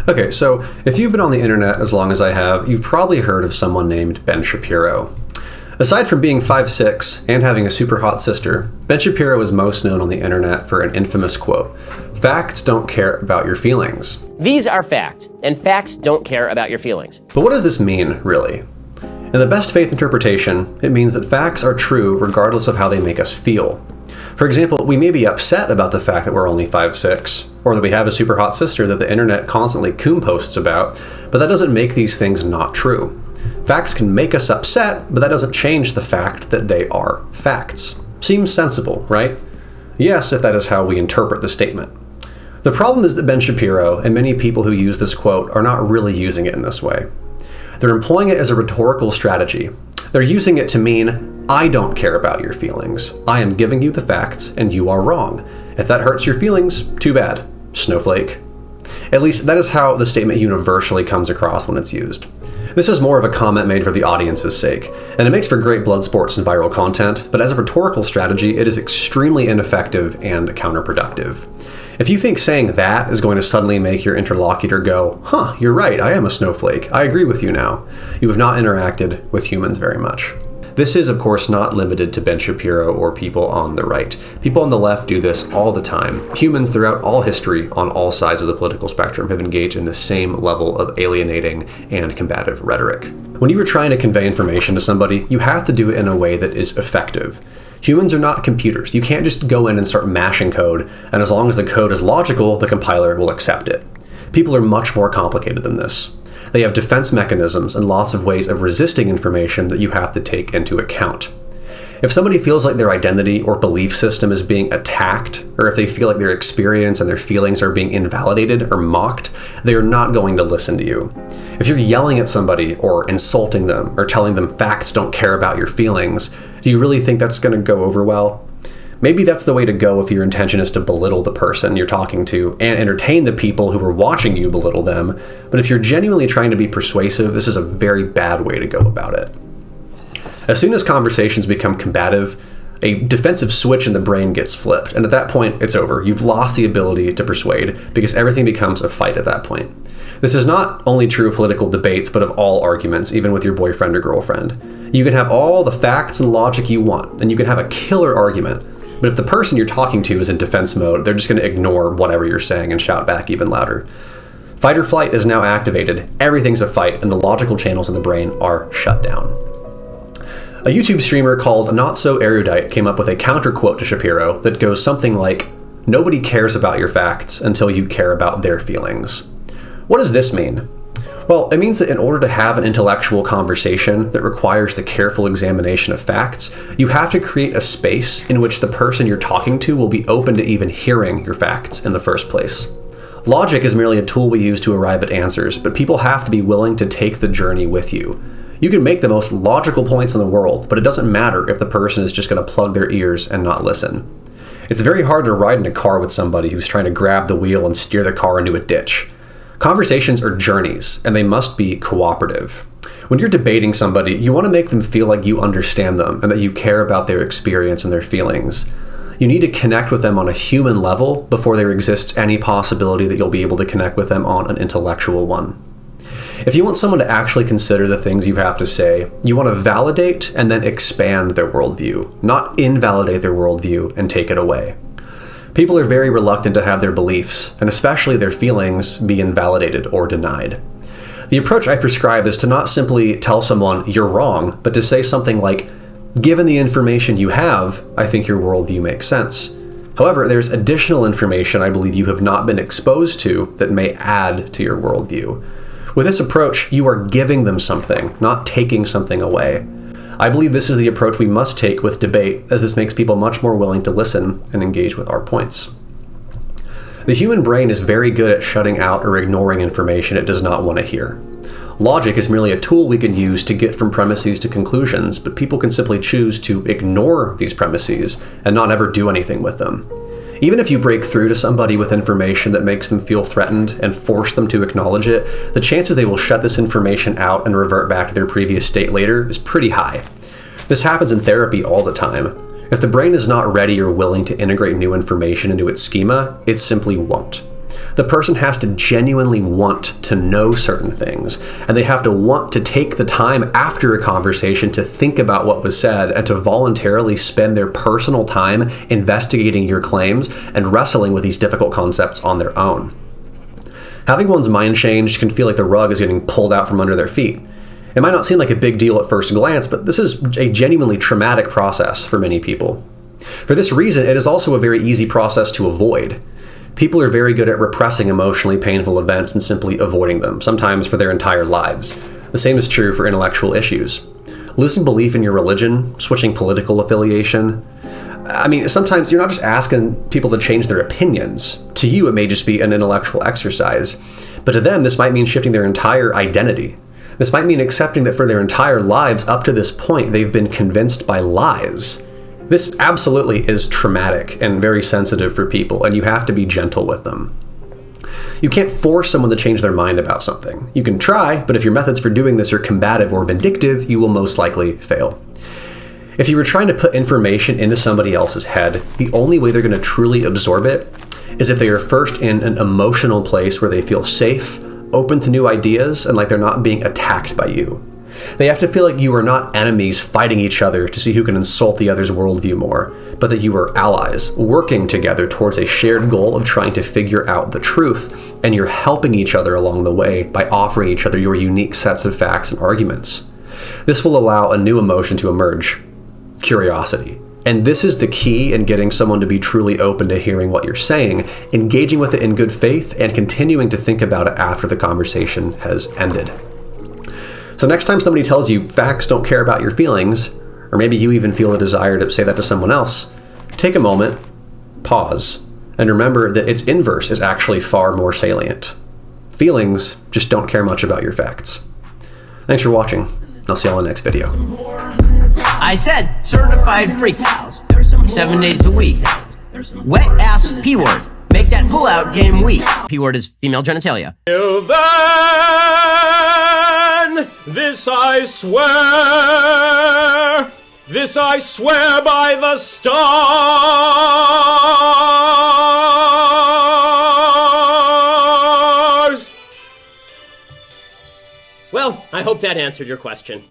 Okay, so if you've been on the internet as long as I have, you've probably heard of someone named Ben Shapiro. Aside from being 5'6" and having a super hot sister, Ben Shapiro is most known on the internet for an infamous quote: "Facts don't care about your feelings." These are facts, and facts don't care about your feelings. But what does this mean, really? In the best faith interpretation, it means that facts are true regardless of how they make us feel. For example, we may be upset about the fact that we're only 5'6", or that we have a super hot sister that the internet constantly coon posts about, but that doesn't make these things not true. Facts can make us upset, but that doesn't change the fact that they are facts. Seems sensible, right? Yes, if that is how we interpret the statement. The problem is that Ben Shapiro and many people who use this quote are not really using it in this way. They're employing it as a rhetorical strategy. They're using it to mean, I don't care about your feelings. I am giving you the facts, and you are wrong. If that hurts your feelings, too bad. Snowflake. At least that is how the statement universally comes across when it's used. This is more of a comment made for the audience's sake, and it makes for great blood sports and viral content, but as a rhetorical strategy, it is extremely ineffective and counterproductive. If you think saying that is going to suddenly make your interlocutor go, huh, you're right, I am a snowflake, I agree with you now, you have not interacted with humans very much. This is, of course, not limited to Ben Shapiro or people on the right. People on the left do this all the time. Humans throughout all history, on all sides of the political spectrum, have engaged in the same level of alienating and combative rhetoric. When you are trying to convey information to somebody, you have to do it in a way that is effective. Humans are not computers. You can't just go in and start mashing code, and as long as the code is logical, the compiler will accept it. People are much more complicated than this. They have defense mechanisms and lots of ways of resisting information that you have to take into account. If somebody feels like their identity or belief system is being attacked, or if they feel like their experience and their feelings are being invalidated or mocked, they are not going to listen to you. If you're yelling at somebody or insulting them or telling them facts don't care about your feelings, do you really think that's going to go over well? Maybe that's the way to go if your intention is to belittle the person you're talking to and entertain the people who are watching you belittle them, but if you're genuinely trying to be persuasive, this is a very bad way to go about it. As soon as conversations become combative, a defensive switch in the brain gets flipped, and at that point, it's over. You've lost the ability to persuade because everything becomes a fight at that point. This is not only true of political debates, but of all arguments, even with your boyfriend or girlfriend. You can have all the facts and logic you want, and you can have a killer argument, but if the person you're talking to is in defense mode, they're just going to ignore whatever you're saying and shout back even louder. Fight or flight is now activated, everything's a fight, and the logical channels in the brain are shut down. A YouTube streamer called NotSoErudite came up with a counter quote to Shapiro that goes something like, "Nobody cares about your facts until you care about their feelings." What does this mean? Well, it means that in order to have an intellectual conversation that requires the careful examination of facts, you have to create a space in which the person you're talking to will be open to even hearing your facts in the first place. Logic is merely a tool we use to arrive at answers, but people have to be willing to take the journey with you. You can make the most logical points in the world, but it doesn't matter if the person is just going to plug their ears and not listen. It's very hard to ride in a car with somebody who's trying to grab the wheel and steer the car into a ditch. Conversations are journeys, and they must be cooperative. When you're debating somebody, you want to make them feel like you understand them and that you care about their experience and their feelings. You need to connect with them on a human level before there exists any possibility that you'll be able to connect with them on an intellectual one. If you want someone to actually consider the things you have to say, you want to validate and then expand their worldview, not invalidate their worldview and take it away. People are very reluctant to have their beliefs, and especially their feelings, be invalidated or denied. The approach I prescribe is to not simply tell someone you're wrong, but to say something like, given the information you have, I think your worldview makes sense. However, there's additional information I believe you have not been exposed to that may add to your worldview. With this approach, you are giving them something, not taking something away. I believe this is the approach we must take with debate, as this makes people much more willing to listen and engage with our points. The human brain is very good at shutting out or ignoring information it does not want to hear. Logic is merely a tool we can use to get from premises to conclusions, but people can simply choose to ignore these premises and not ever do anything with them. Even if you break through to somebody with information that makes them feel threatened and force them to acknowledge it, the chances they will shut this information out and revert back to their previous state later is pretty high. This happens in therapy all the time. If the brain is not ready or willing to integrate new information into its schema, it simply won't. The person has to genuinely want to know certain things, and they have to want to take the time after a conversation to think about what was said and to voluntarily spend their personal time investigating your claims and wrestling with these difficult concepts on their own. Having one's mind changed can feel like the rug is getting pulled out from under their feet. It might not seem like a big deal at first glance, but this is a genuinely traumatic process for many people. For this reason, it is also a very easy process to avoid. People are very good at repressing emotionally painful events and simply avoiding them, sometimes for their entire lives. The same is true for intellectual issues. Losing belief in your religion, switching political affiliation. Sometimes you're not just asking people to change their opinions. To you, it may just be an intellectual exercise. But to them, this might mean shifting their entire identity. This might mean accepting that for their entire lives up to this point, they've been convinced by lies. This absolutely is traumatic and very sensitive for people, and you have to be gentle with them. You can't force someone to change their mind about something. You can try, but if your methods for doing this are combative or vindictive, you will most likely fail. If you were trying to put information into somebody else's head, the only way they're going to truly absorb it is if they are first in an emotional place where they feel safe, open to new ideas, and like they're not being attacked by you. They have to feel like you are not enemies fighting each other to see who can insult the other's worldview more, but that you are allies working together towards a shared goal of trying to figure out the truth, and you're helping each other along the way by offering each other your unique sets of facts and arguments. This will allow a new emotion to emerge: curiosity. And this is the key in getting someone to be truly open to hearing what you're saying, engaging with it in good faith, and continuing to think about it after the conversation has ended. So next time somebody tells you facts don't care about your feelings, or maybe you even feel a desire to say that to someone else, take a moment, pause, and remember that its inverse is actually far more salient. Feelings just don't care much about your facts. Thanks for watching. I'll see you all in the next video. I said certified freak. 7 days a week. Wet ass P-word. Make that pull-out game weak. P-word is female genitalia. Till then, this I swear by the stars. Well, I hope that answered your question.